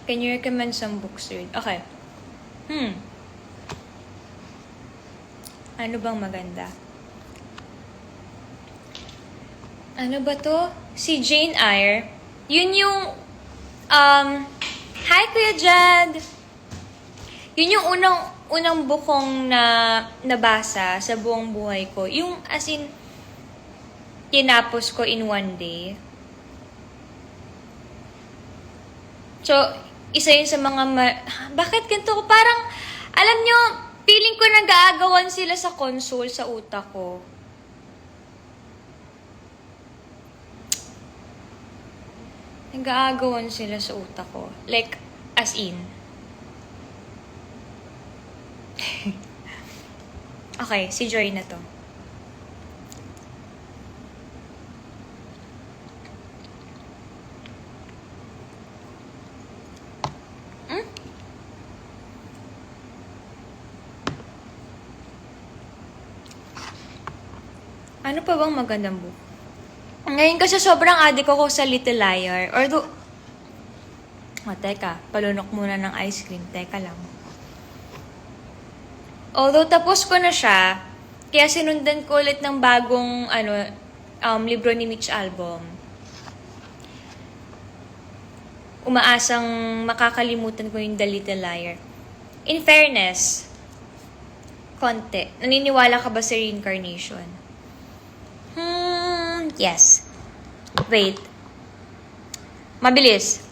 Can you recommend some books to read? Okay. Ano bang maganda? Ano ba to? Si Jane Eyre. Yun yung, hi Kuya Jad! Yun yung unang bukong na nabasa sa buong buhay ko. Yung as in, tinapos ko in one day. So, isa yun sa mga bakit ganito ko? Parang, alam nyo, feeling ko nag-aagawan sila sa console sa utak ko. Nag-aagawan sila sa utak ko. Like, as in. Okay, si Joy na to. Ano pa bang magandang book? Ngayon kasi sobrang addict ako sa Little Liar. Although, teka, palunok muna ng ice cream. Teka lang. Although tapos ko na siya, kaya sinundan ko ulit ng bagong libro ni Mitch Albom. Umaasang makakalimutan ko yung The Little Liar. In fairness, konti. Naniniwala ka ba sa reincarnation? Yes. Wait. Mabilis.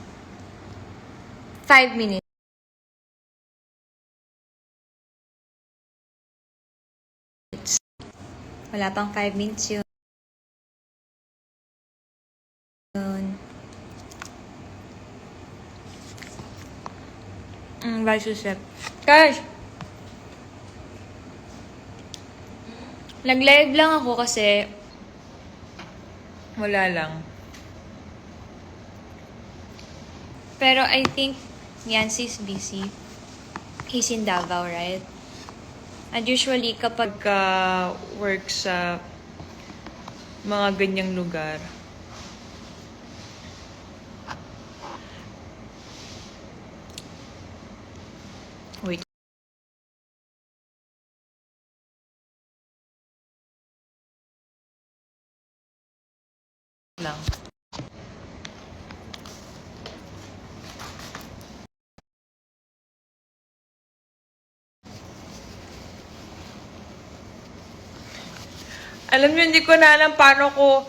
5 minutes. Wala pang 5 minutes yun. Versus rep. Guys! Nag-live lang ako kasi wala lang. Pero I think Yancy's busy. He's in Davao, right? And usually kapag work sa mga ganyang lugar, wait lang. Alam niyo, hindi ko na alam paano ko,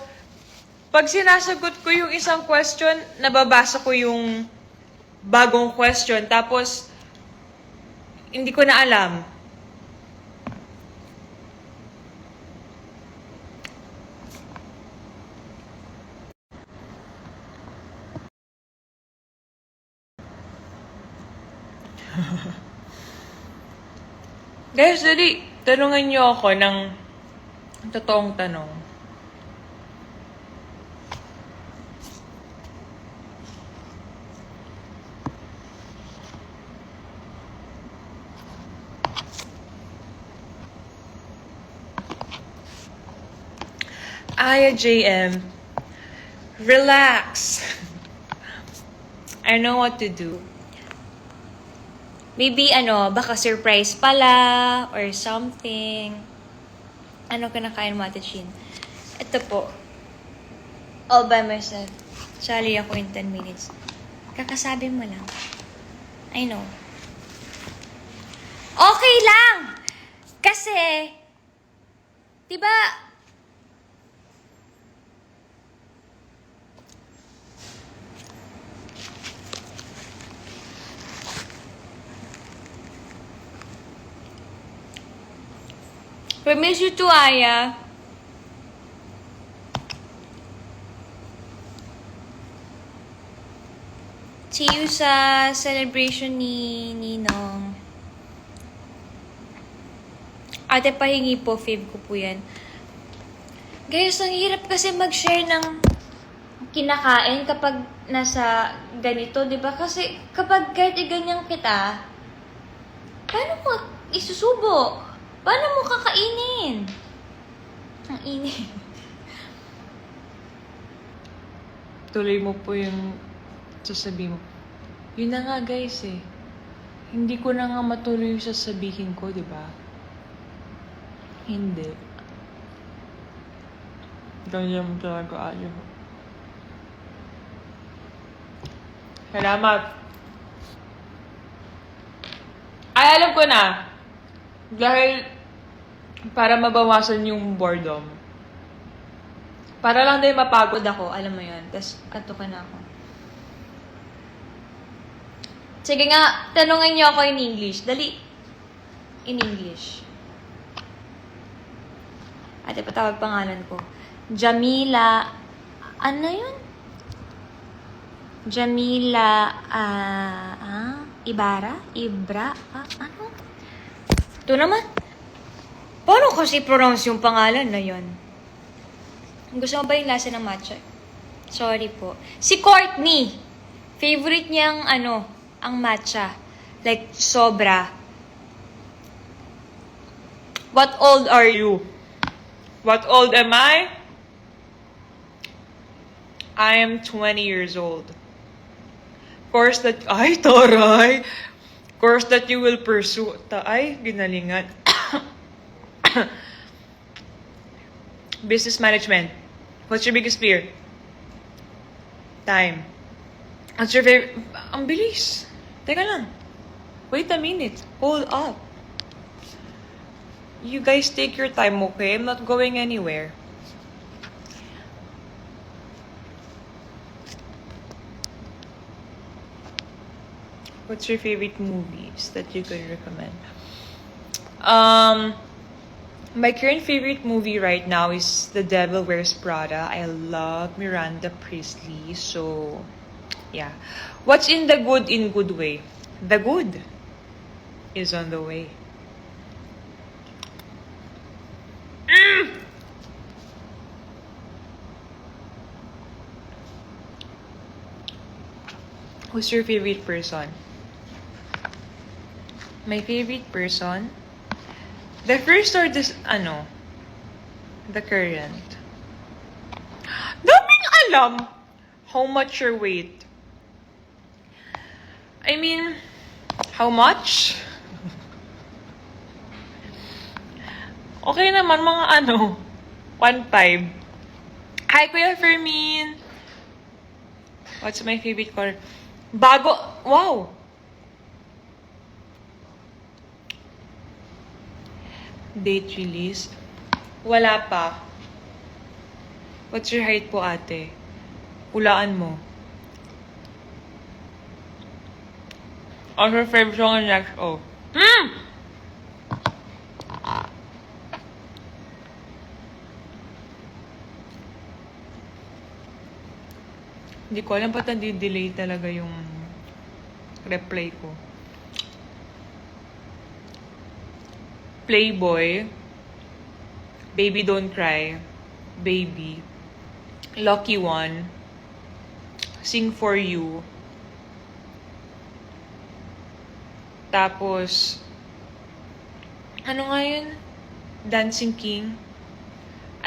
pag sinasagot ko yung isang question, nababasa ko yung bagong question, tapos, hindi ko na alam. Guys, dali, tanungan niyo ako ng totoong tanong. Aya JM, relax. I know what to do. Maybe baka surprise pala or something. Ano kinakain mo, Ate Chin? Ito po. All by myself. Sali ako in 10 minutes. Kakasabi mo lang. I know. Okay lang! Kasi, diba, we miss you too, Aya. See you sa celebration ni Ninong. Ate, pahingi po. Fave ko po yan. Guys, ang hirap kasi mag-share ng kinakain kapag nasa ganito, di ba? Kasi kapag kahit iganyan kita, paano mo isusubo? Paano mo kakainin? Ang init. Tuloy mo po yung sasabihin mo. Yun na nga guys eh. Hindi ko na nga matuloy yung sasabihin ko, di ba? Hindi. Ganyan talaga ayaw. Salamat. Ay, alam ko na. Dahil para mabawasan yung boredom. Para lang din mapagod Pagod ako, alam mo yun. Tapos, ato ka na ako. Sige nga, tanungin niyo ako in English. Dali. In English. Ate, patawag pangalan ko. Jamila. Ano yun? Jamila, Ibarra? Ibra? Ano? Ito naman. Paano kasi pronounce yung pangalan na yun? Gusto mo ba yung lasa ng matcha? Sorry po. Si Courtney. Favorite niyang ang matcha. Like, sobra. What old are you? What old am I? I am 20 years old. Course that, ay, taray! Course that you will pursue. Ay, ginalingan. Business management. What's your biggest fear? Time. What's your favorite? Ang bilis. Teka lang. Wait a minute. Hold up. You guys take your time, okay? I'm not going anywhere. What's your favorite movies that you could recommend? My current favorite movie right now is The Devil Wears Prada. I love Miranda Priestley, so yeah. What's in the good way? The good is on the way. Who's your favorite person? My favorite person? The first or this, the current? Daming alam! How much your weight? I mean, how much? Okay naman, mga 1.5. Hi, Kuya Fermin! What's my favorite color? Bago, wow! Date release? Wala pa. What's your height po, ate? Hulaan mo. Our favorite song next, Hindi ko alam ba't nadi-delay talaga yung replay ko. Playboy, Baby Don't Cry, Baby, Lucky One, Sing For You, tapos, ano nga yun? Dancing King.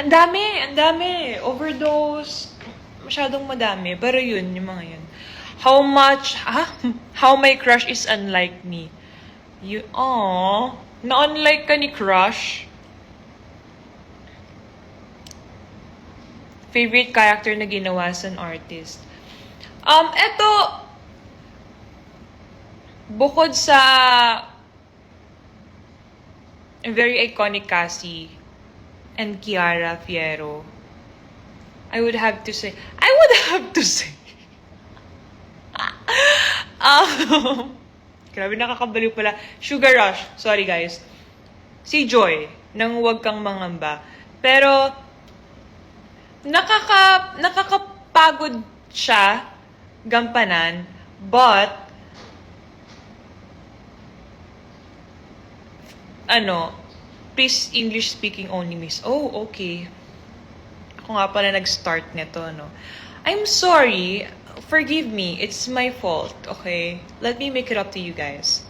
Ang dami, overdose, masyadong madami, pero yun, yung mga yun. How my crush is unlike me. Na-unlike ka ni crush. Favorite character na ginawa sa artist. Eto, bukod sa very iconic Cassie and Kiara Fiero, I would have to say, grabe, nakakabaliw pala. Sugar Rush. Sorry, guys. Si Joy, nang Huwag Kang Mangamba. Pero, nakakapagod siya, gampanan, but, please English speaking only, miss. Oh, okay. Ako nga pala nag-start nito, I'm sorry. Forgive me. It's my fault, okay? Let me make it up to you guys.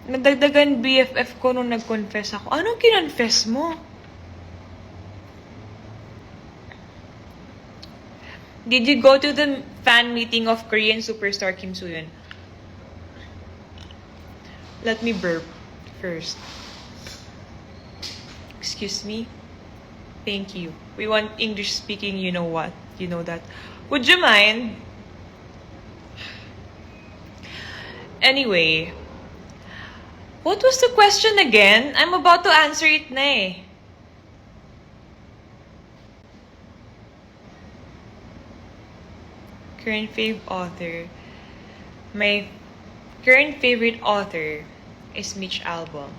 Nadagdagan BFF ko nung nag-confess ako. Anong kinonfess mo? Did you go to the fan meeting of Korean superstar Kim Soo-hyun? Let me burp first. Excuse me? Thank you. We want English speaking, you know what? You know that. Would you mind? Anyway, what was the question again? I'm about to answer it na eh. Current favorite author. My current favorite author is Mitch Albom.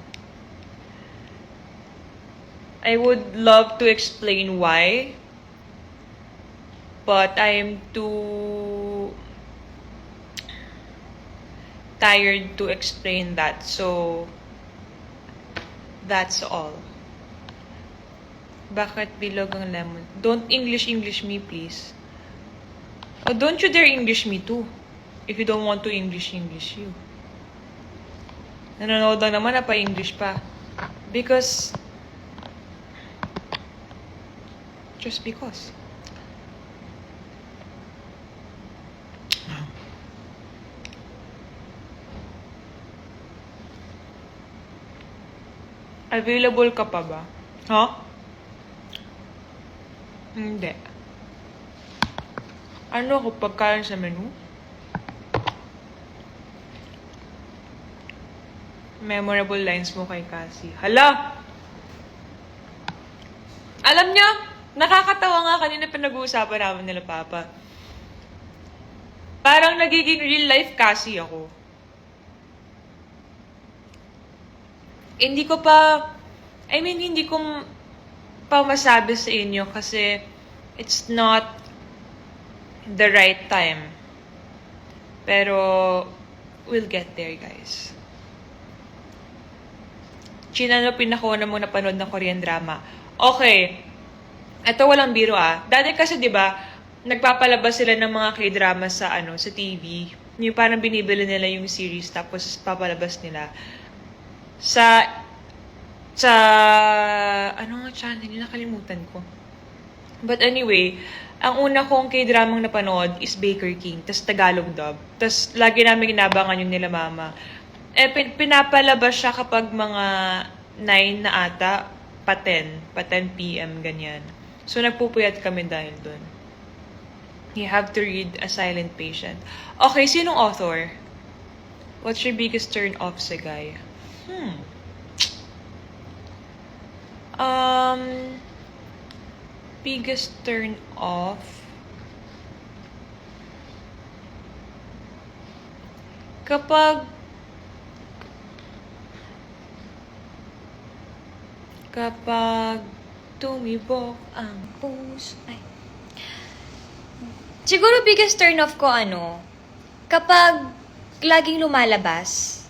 I would love to explain why, but I am too tired to explain that. So, that's all. Bakit bilog ang lemon? Don't English me, please. Oh, don't you dare English me too. If you don't want to English you. Nanonood lang naman na pa-English pa. Because, just because. Available ka pa ba? Huh? Hindi. Ano ako pagkain sa menu? Memorable lines mo kay Cassie. Hala! Alam niyo, nakakatawa nga kanina pinag-uusapan namin nila Papa. Parang nagiging real life Cassie ako. Hindi ko pa masabi sa inyo kasi it's not the right time. Pero, we'll get there, guys. Chinano pinakauna mong napanood ng Korean drama. Okay. Ito walang biro ah. Dati kasi 'di ba, nagpapalabas sila ng mga K-drama sa sa TV. Yung parang binibili nila yung series tapos papalabas nila sa ano nga channel, nakalimutan ko. But anyway, ang una kong K-dramang napanood is Baker King, tas Tagalog dub. Tas lagi namin inabangan yung nila mama. Pinapalabas siya kapag mga 9 na ata, pa 10 p.m. ganyan. So nagpupuyat kami dahil dun. You have to read A Silent Patient. Okay, sinong author? What's your biggest turn off sa guy? Biggest turn off. Kapag tumibok ang puso. Ay. Siguro biggest turn off ko kapag laging lumalabas.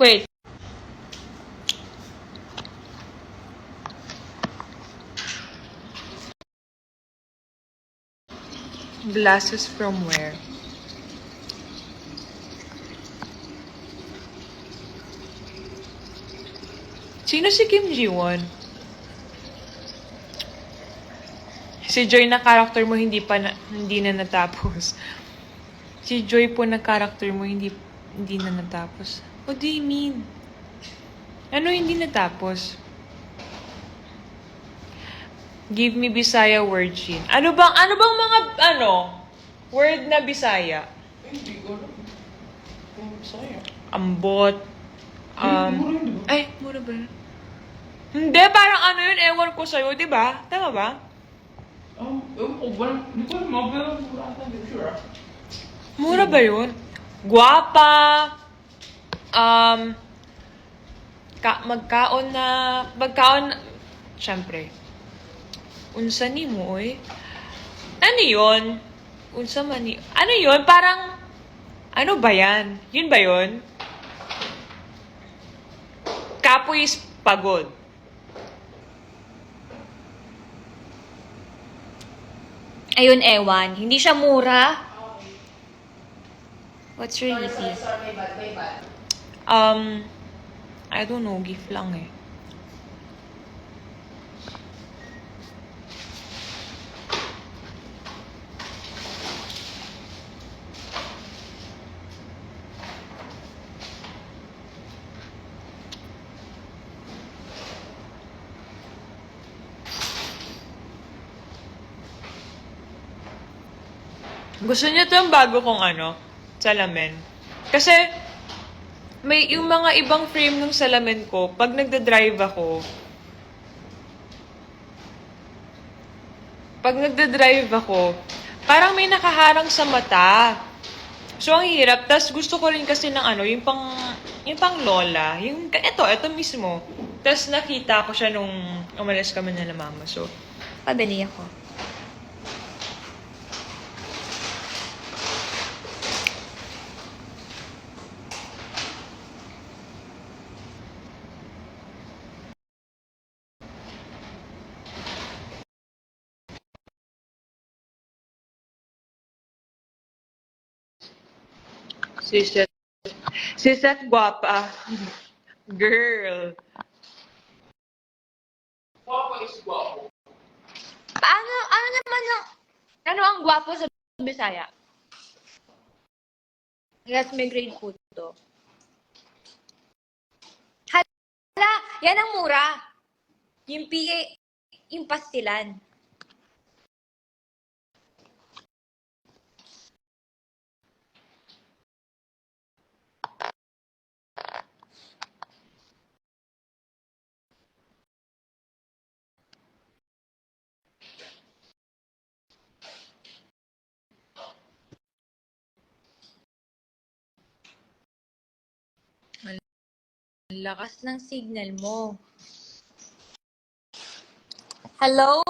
Wait. Glasses from where? Sino si Kim Ji-won? Si Joy na character mo hindi na natapos. Si Joy po na character mo hindi na natapos. What do you mean? Ano hindi natapos? Give me Bisaya word, Shin. Ano bang mga word na Bisaya? Hindi ko alam. Bisaya. Ambot. Ay, mura ba yun? Hindi, parang yun, ewan ko sa'yo, di ba? Tama ba? Ewan ko ba? Hindi ko alam, mabala mura ata, hindi ko sure ah. Mura ba yun? Guwapa. Magkaon, syempre. Unsa ni mo, oy? Ano yun? Unsa man ni... Ano yun? Parang... Ano ba yan? Yun ba yun? Kapoy is pagod. Ayun, ewan. Hindi siya mura. What's your EP? Sorry, bad. I don't know, gift lang eh. Gusto niyo 'to yung bago kong salamin. Kasi may yung mga ibang frame ng salamin ko, 'pag nagda-drive ako, parang may nakaharang sa mata. So, ang hirap. Tas gusto ko rin kasi ng yung pang lola. Ito mismo. Tas nakita ko siya nung umalis kami na mama. So, Pabili ako. si Seth. Si Seth guwapa. Girl. Guwapo is guwapo. Ano naman ano ang gwapo sa Bisaya? Yes, may grade po to. Hala, yan ang mura. Yung PA, yung pastilan. Ang lakas ng signal mo. Hello?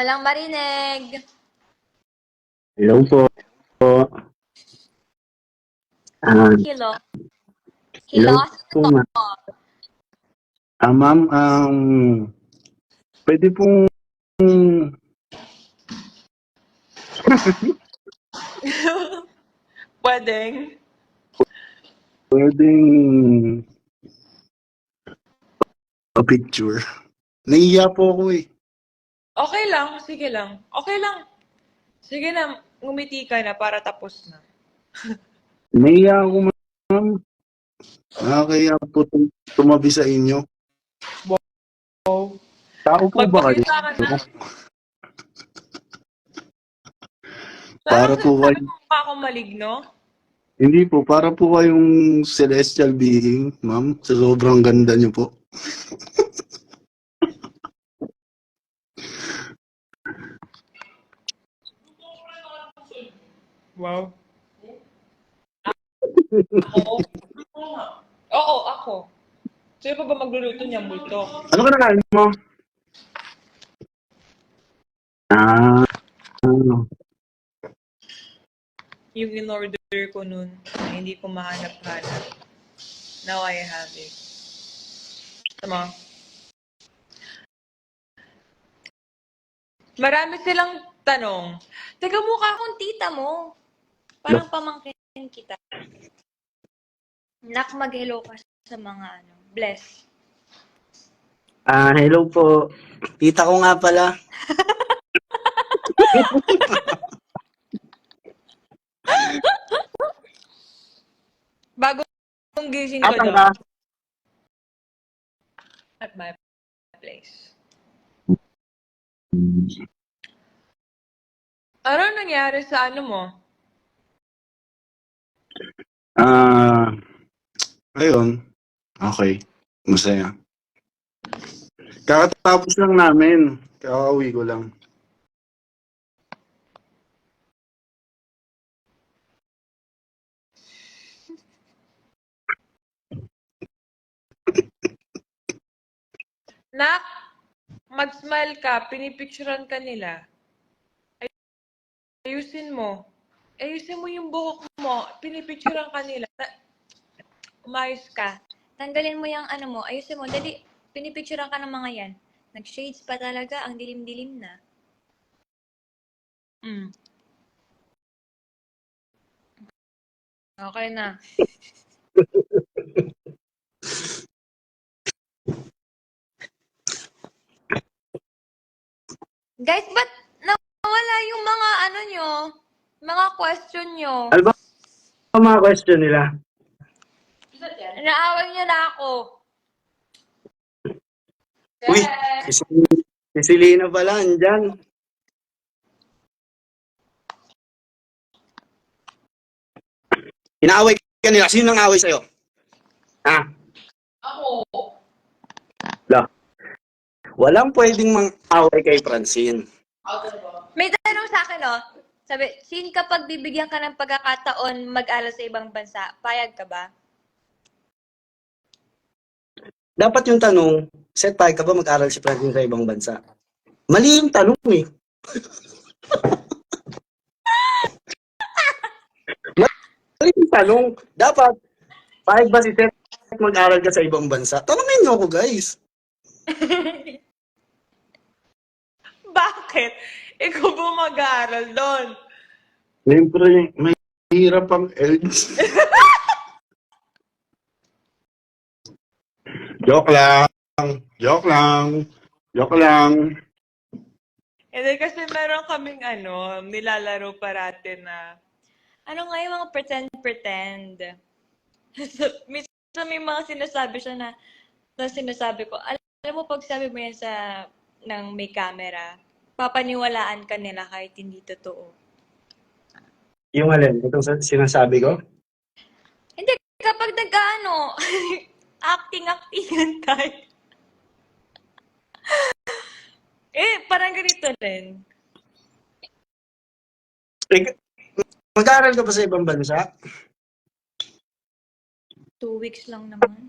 Walang marinig. Hello po. Hello? Hello Hello? po, ma'am. Ma'am, pwede pong Pwedeng. pwedeng picture. Nahiya po ako eh. Okay lang. Sige lang. Okay lang. Sige na. Ngumiti ka na para tapos na. Nahiya ako, ma'am. Nakakaya po tumabi sa inyo. Wow. Tao po ba kayo? Magpakita ka na. Para po Sabi kayo, mo mukha akong maligno? hindi po, para po kayong celestial being, ma'am. Sa sobrang ganda niyo po. Wow. Ako? Oo, ako. Sino pa ba magluluto niyang multo? Ano ka nakain mo? Ano? Yung in-order ko nun, na hindi ko mahanap-hanap. Now I have it. Tama. Marami silang tanong. Taga mukha akong tita mo. Parang pamangkin kita. Nak, mag-hello ka sa mga bless. Hello po. Tita ko nga pala. Bagong gising ko Atang doon. ka. At my place. Ano nangyari sa mo? Ayun. Okay. Masaya. Kakatapos lang namin. Kakauwi ko lang. Nak, mag-smile ka. Pinipicturean ka nila. Ayusin mo. Ayusin mo yung buhok mo. Pinipicturean ka nila. Umayos ka. Tanggalin mo yung mo. Ayusin mo. Dali, pinipicturean ka ng mga yan. Nag-shades pa talaga. Ang dilim-dilim na. Mm. Okay na. Guys, ba't nawala yung mga nyo? Mga question nyo? Ano ba ang mga question nila? Naaway nyo na ako. Uy, Si Selena pala, andyan. Inaaway ka nila. Sino nang away sa'yo? Ha? Ako. La. Walang pwedeng mang-away kay Francine. Ako ba? May tanong sa akin, oh. Sabi, sin kapag bibigyan ka ng pagkakataon mag-aral sa ibang bansa, payag ka ba? Dapat yung tanong, set tayo ka ba mag-aral si Francine sa ibang bansa? Mali yung tanong eh. Mali yung tanong. Dapat, payag ba si Seth mag-aral ka sa ibang bansa? Tanungin niyo ako, guys. Bakit? Ikaw ba mag-aaral doon? Siyempre, may hirap ang ELDS. Joke lang. Joke lang. Joke lang. And then kasi meron kaming nilalaro parate na Ano nga yung mga pretend-pretend? So, minsan may mga sinasabi siya na sinasabi ko, alam mo, pag sabi mo yan ng may camera, papaniwalaan ka nila kahit hindi totoo. Yung alin, itong sinasabi ko? Hindi, kapag acting-actingan tayo. Parang ganito rin. Mag-aaral ka ba sa ibang bansa? 2 weeks lang naman.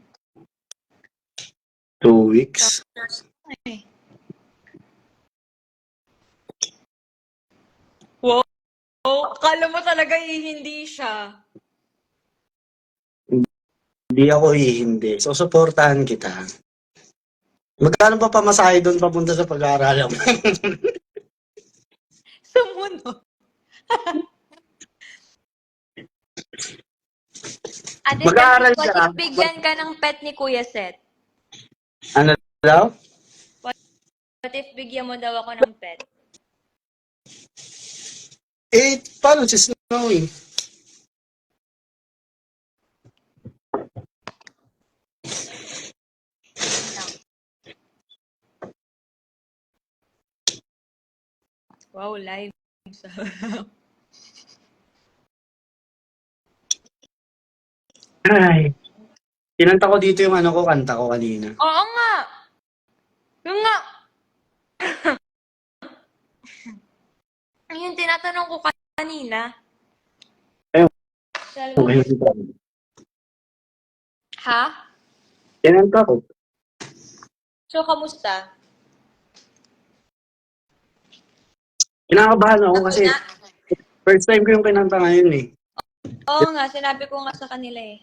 2 weeks. Ay. wow, akala mo talaga hindi siya. Hindi ako hihindi. So, supportahan kita. Magkano pa pamasahe doon papunta sa pag-aaralan mo? Sumunod. Ate, Mag-aaral what ka. if bigyan ka ng pet ni Kuya Seth? Ano daw? What if bigyan mo daw ako ng pet? Eh, paano si Snowy? Wow, live. Ay. Kinanta ko dito yung kanta ko kanina. Oo nga. Yung nga. Yung tinatanong ko kanina. Ayun. Sabi- Okay. Ha? Kinanta ko. So, kamusta? Kinakabahan ako kasi Na- first time ko yung kinanta ngayon eh. Oo nga, sinabi ko nga sa kanila eh.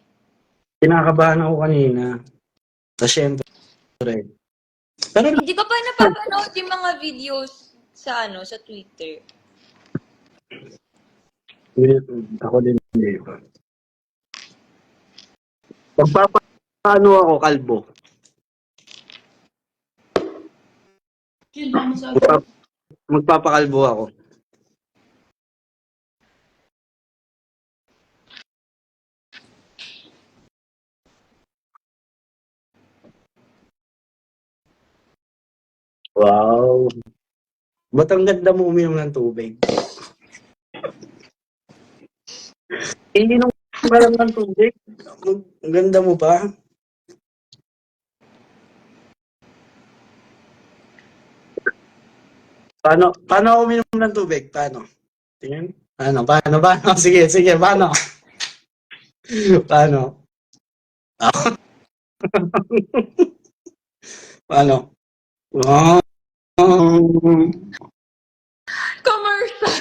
Kinakabahan ako kanina. So, syempre. Pero Hindi ko pa napapanood yung mga videos sa sa Twitter. ako din hindi. Magpapaano ako, kalbo? Chill lang sa Magpapakalbo ako. Wow. Ba't ang ganda mo uminom ng tubig? Ininom ka lang ng tubig. Ang ganda mo pa. Paano ako uminom ng tubig? Paano? Tingnan. Paano? Sige, paano? Paano? Paano? Oh. Commercial!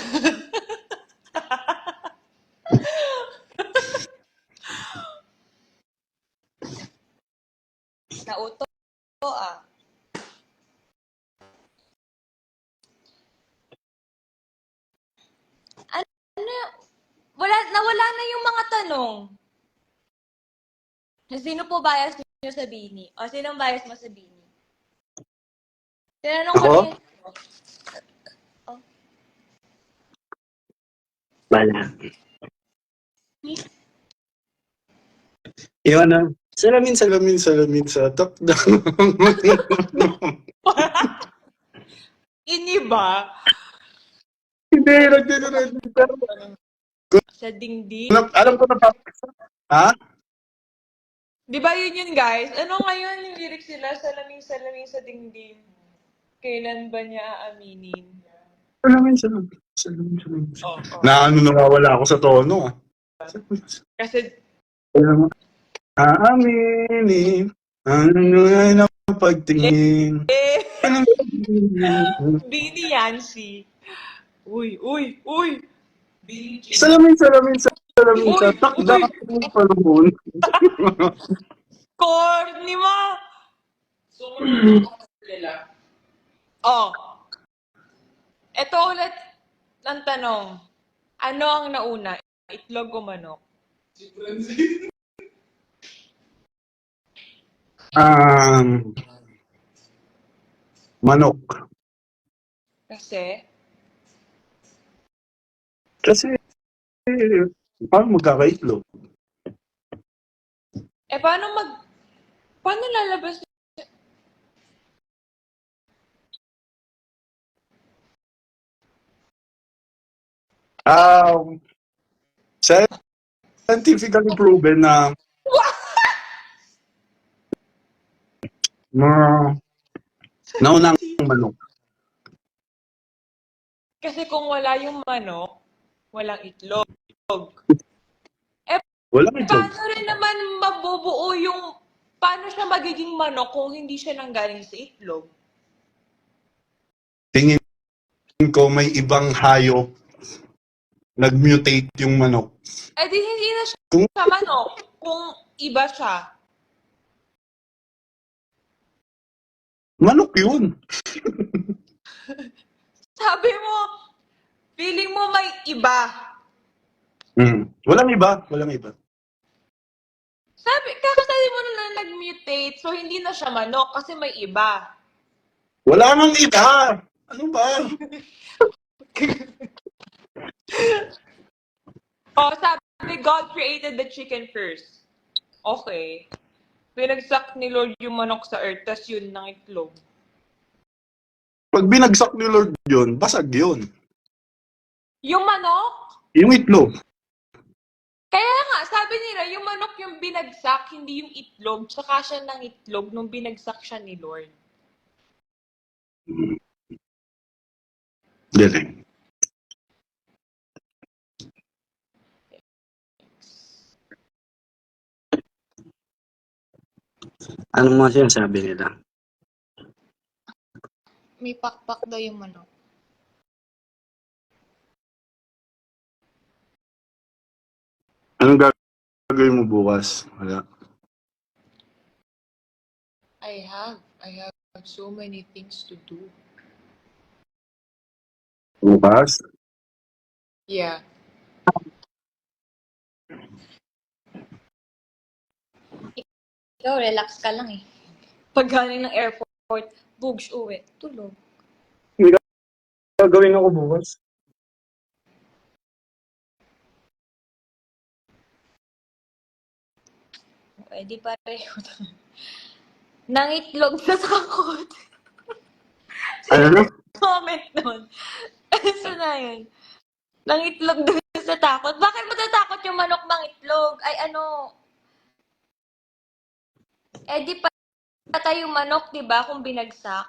Nauto ah. Ano? Nawala na yung mga tanong. Sino po bias niyo sa Bini? O sinong bias mo sa Bini? Tinanong ko Ako? rin. Wala. Yung salamin sa takdang. Iniba Hindi, nagdidinid. Pero, sa dingding. alam ko na pa. Ha? Di ba yun guys? Ano ngayon yung lyrics nila? Salamin-salamin sa dingding. Kailan ba niya aaminin? Salamin, salamin. Salamin, salamin. Oh. Na ano, nawawala ako sa tono. Kasi, Alam mo, aaminin, ano ay napagtingin. eh, Anong Bini Yancy. Uy, uy, uy! Bini G. salamin, salamin, salamin Uy, sa takda uy! ng panahon. Corny mo! Sumunod ako nila. Oh, eto ulit ang tanong. Ano ang nauna? Itlog o manok? Si Francine. Um, manok. Kasi, Kasi, paano magkakaitlog? paano lalabas? Um, scientifically proven na uh, naunang manok. Kasi kung wala yung manok, walang itlog. Walang itlog. Paano rin naman mabubuo yung, paano siya magiging manok kung hindi siya nanggaling sa itlog? Tingin ko may ibang hayop nag-mutate yung manok. Eh di hindi na Kung siya manok kung iba siya. manok yun. Sabi mo, feeling mo may iba. Walang iba. Walang iba. Kakasabi mo na nag-mutate, so hindi na siya manok kasi may iba. Wala nang iba. Ano ba? Oh, sabi, God created the chicken first. Okay. Pinagsak ni Lord yung manok sa earth, tas yun ng itlog. Pag binagsak ni Lord yun, basag yun. Yung manok? Yung itlog. Kaya nga, sabi nila, yung manok yung binagsak, hindi yung itlog. Tsaka siya ng itlog nung binagsak siya ni Lord. Galing. Ano mga sinasabi nila? May pakpak daw yung manok. Anong gagawin mo bukas? Wala. I have so many things to do. Bukas? Yeah. Ikaw, relax ka lang eh. Pag galing ng airport, bugs, uwi, tulog. May gagawin ako bukas. Eh, di pareho. Nangitlog sa takot. Ano na? Comment nun. Ano na yun? Nangitlog doon sa takot. Bakit matatakot yung manok mangitlog? Ay ano, eh di patay yung manok, di ba, kung binagsak.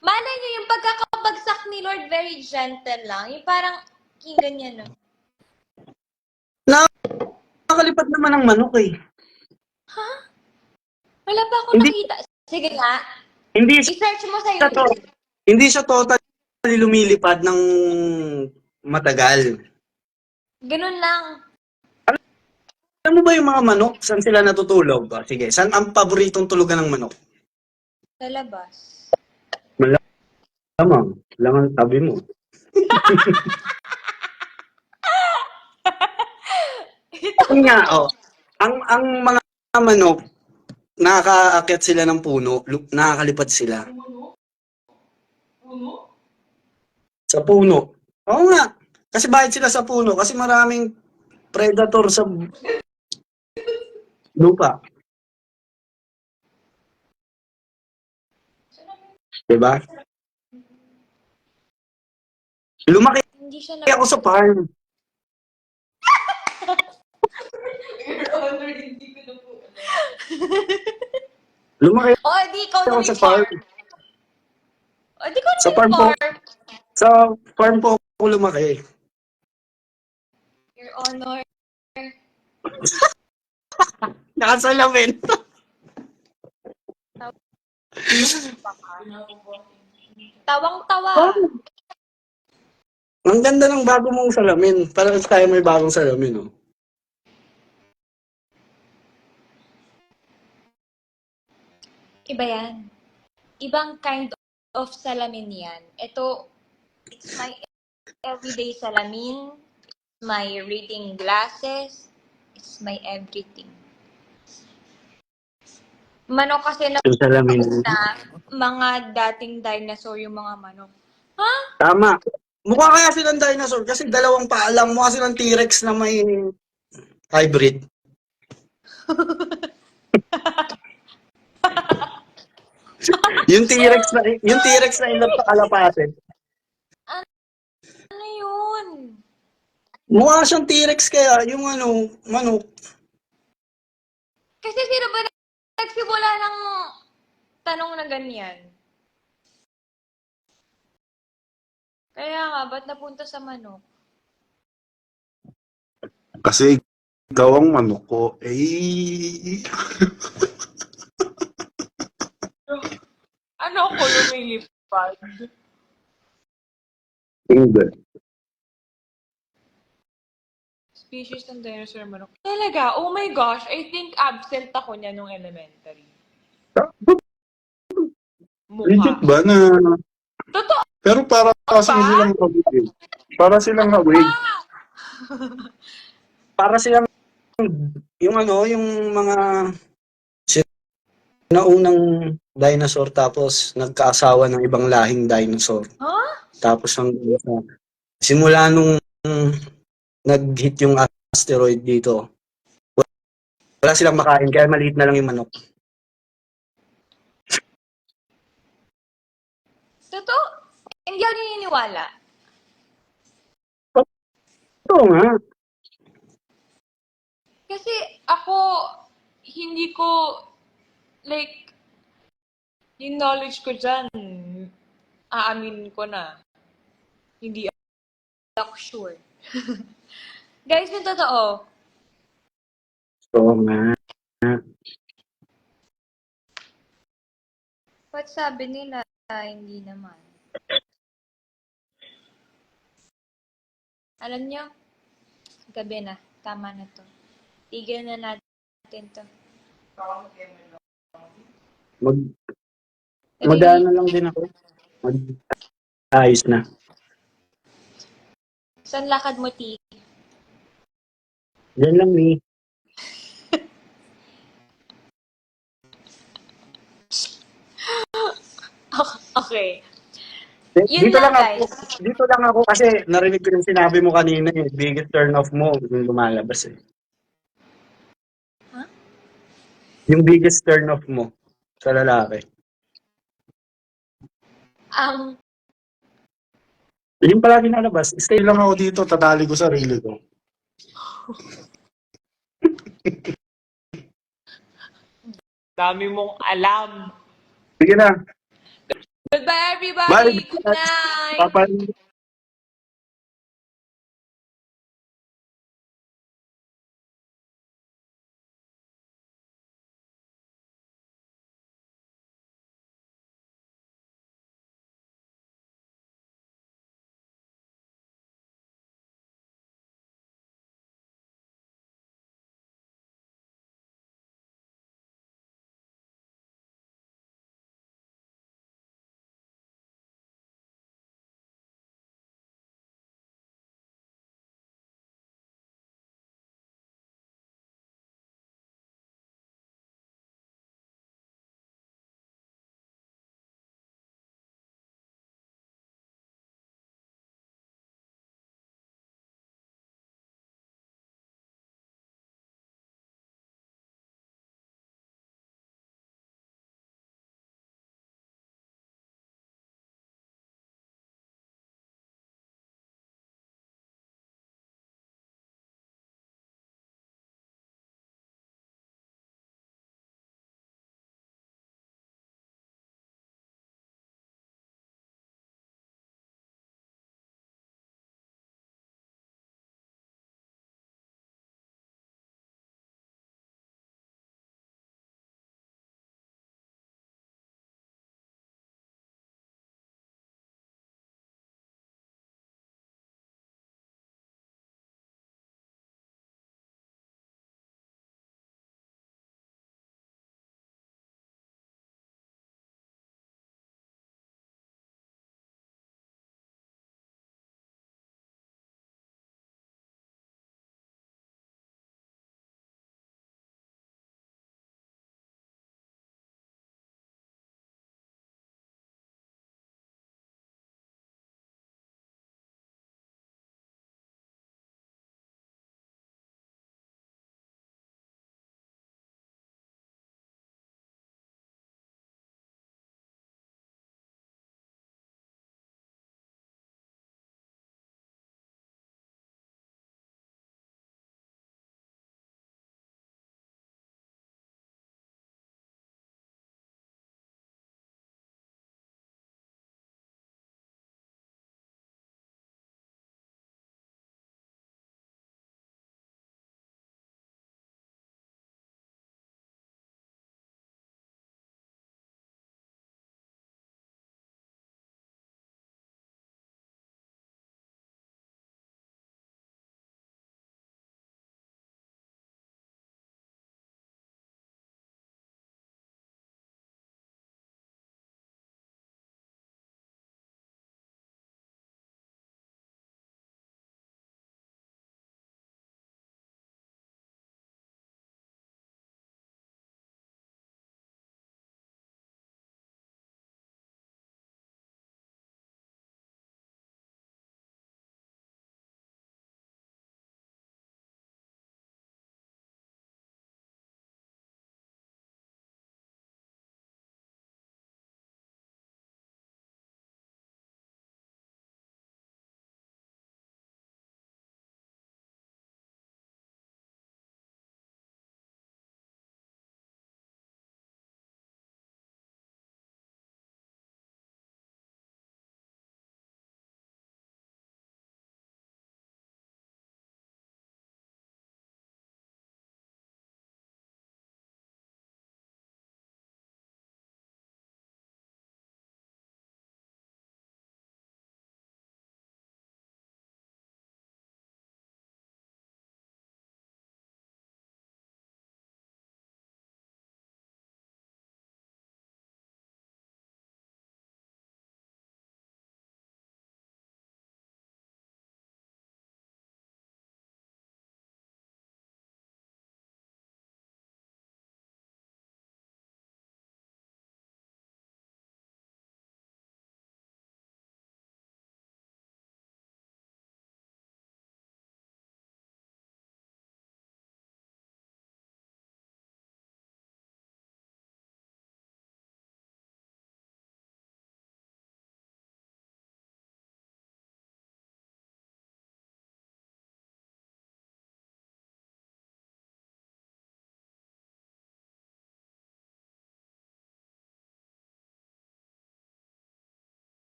Malay nyo yung pagkakabagsak ni Lord, very gentle lang. Yung parang, ganyan, no? Nakakalipad naman ang manok eh. Wala pa ako Hindi. nakita. Sige nga, Hindi i-search mo sa siya to. YouTube. Hindi siya totally lumilipad ng matagal. Ganun lang. Alam mo ba yung mga manok? Saan sila natutulog? O, sige, saan ang paboritong tulugan ng manok? Sa labas. Lamang. Lang ang tabi mo. Yun nga, oh. Ang mga manok, nakakaakyat sila ng puno, nakakalipad sila. Puno? Sa puno. Oo nga. Kasi bakit sila sa puno? Kasi maraming predator sa lupa. Diba? Lumaki Hindi siya ako sa farm. Your Honor, hindi ko na po alam. Lumaki Oh, di ikaw na ako may sa farm. farm. Oh, di ko na Sa may farm po, farm. sa farm po ako lumaki. Your Honor. Nakasalamin. Tawang-tawa. Ang ganda ng bago mong salamin. Parang tayo may bagong salamin, oh. Iba yan. Ibang kind of salamin yan. Ito, it's my everyday salamin. My reading glasses. It's my everything. Manok kasi na Yung salamin. mga dating dinosaur yung mga manok. Ha? Tama. Mukha kaya silang dinosaur kasi dalawang paa lang. Mukha silang T-Rex na may hybrid. Yung T-Rex na ilang pakalapatin. Ano yun? Mukha siyang T-Rex kaya yung ano, manok. Kasi sino ba nagsimula ng tanong na ganyan? Kaya nga, ba't napunta sa manok? Kasi ikaw ang manok ko. Eh, Ano ako lumilipad? Hindi. Species ng dinosaur manok. Talaga? Oh my gosh, I think absent ako niya nung elementary. legit Mukha. ba na? Totoo Pero para kasi ba? silang hawig. Para silang hawig. Para silang yung ano, yung mga naunang dinosaur tapos nagkaasawa ng ibang lahing dinosaur. Huh? Tapos simula nung nag-hit yung asteroid dito, wala silang makain kaya maliit na lang yung manok. Totoo? Hindi ako naniniwala. Oo nga. Kasi ako, hindi ko, like, yung knowledge ko dyan, aamin ko na. Hindi ako sure. Guys, yung totoo. Oo nga. Ba't sabi nila, hindi naman? Alam nyo, gabi na. Tama na to. Tigil na natin to. Mag-ano lang din ako. Ayos na. Saan lakad mo, Ti? Diyan lang ni. Okay. Yun Dito lang, lang ako. guys. Dito lang ako kasi narinig ko yung sinabi mo kanina eh. Biggest turn off mo yung lumalabas eh. Huh? Yung biggest turn off mo sa lalaki. Ang Yung palagi nalabas. Stay lang ako dito, tatali ko sarili ko. Dami mong alam. Sige na. Goodbye, everybody! Bye. Good night! Papa.